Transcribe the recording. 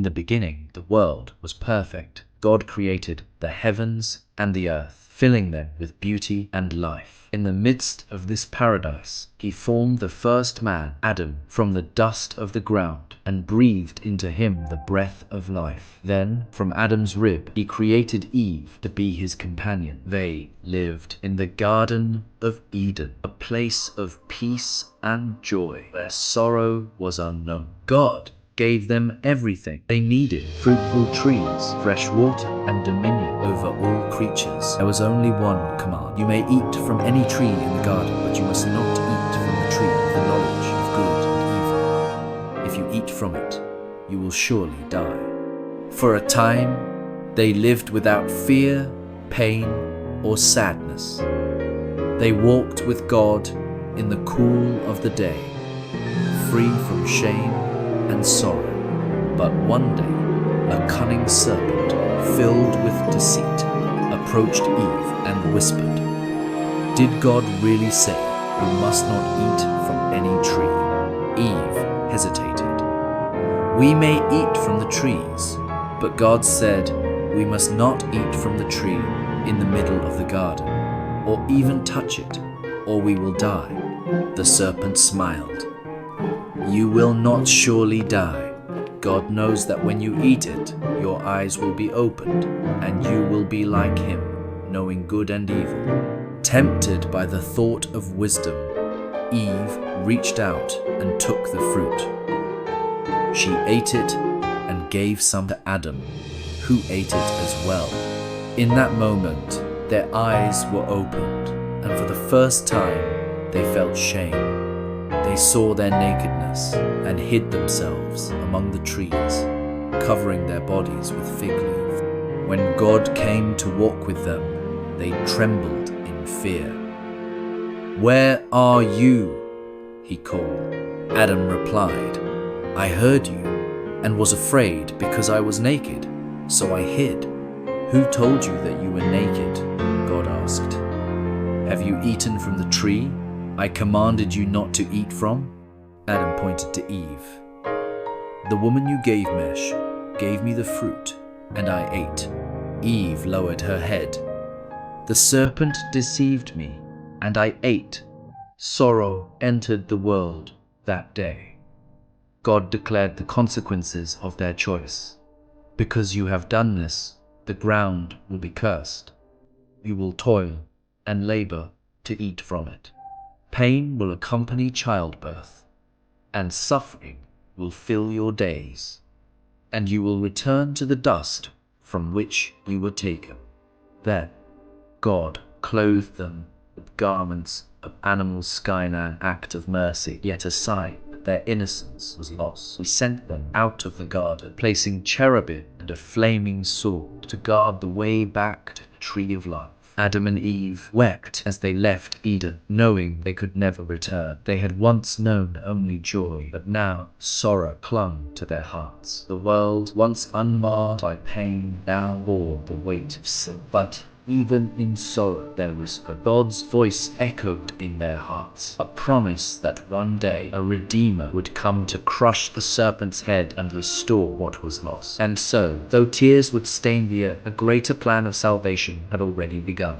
the beginning, the world was perfect. God created the heavens and the earth, filling them with beauty and life. In the midst of this paradise, he formed the first man, Adam, from the dust of the ground and breathed into him the breath of life. Then, from Adam's rib, he created Eve to be his companion. They lived in the Garden of Eden, a place of peace and joy where sorrow was unknown. God gave them everything they needed: fruitful trees, fresh water, and dominion over all creatures. There was only one command: you may eat from any tree in the garden, but you must not eat from the tree of the knowledge of good and evil. If you eat from it, you will surely die. For a time, they lived without fear, pain, or sadness. They walked with God in the cool of the day, free from shame and sorrow. But one day, a cunning serpent, filled with deceit, approached Eve and whispered, "Did God really say we must not eat from any tree?" Eve hesitated. "We may eat from the trees, but God said we must not eat from the tree in the middle of the garden, or even touch it, or we will die." The serpent smiled. "You will not surely die. God knows that when you eat it, your eyes will be opened, and you will be like him, knowing good and evil." Tempted by the thought of wisdom, Eve reached out and took the fruit. She ate it and gave some to Adam, who ate it as well. In that moment, their eyes were opened, and for the first time, they felt shame. They saw their nakedness and hid themselves among the trees, covering their bodies with fig leaves. When God came to walk with them, they trembled in fear. "Where are you?" he called. Adam replied, "I heard you and was afraid because I was naked, so I hid." "Who told you that you were naked?" God asked. "Have you eaten from the tree I commanded you not to eat from?" Adam pointed to Eve. "The woman you gave gave me the fruit, and I ate." Eve lowered her head. "The serpent deceived me, and I ate." Sorrow entered the world that day. God declared the consequences of their choice. "Because you have done this, the ground will be cursed. You will toil and labor to eat from it. Pain will accompany childbirth, and suffering will fill your days, and you will return to the dust from which you were taken." Then God clothed them with garments of animal skin, an act of mercy, yet a sign that their innocence was lost. He sent them out of the garden, placing cherubim and a flaming sword to guard the way back to the tree of life. Adam and Eve wept as they left Eden, knowing they could never return. They had once known only joy, but now sorrow clung to their hearts. The world, once unmarred by pain, now bore the weight of sin. But even in sorrow, there was hope. God's voice echoed in their hearts, a promise that one day a Redeemer would come to crush the serpent's head and restore what was lost. And so, though tears would stain the earth, a greater plan of salvation had already begun.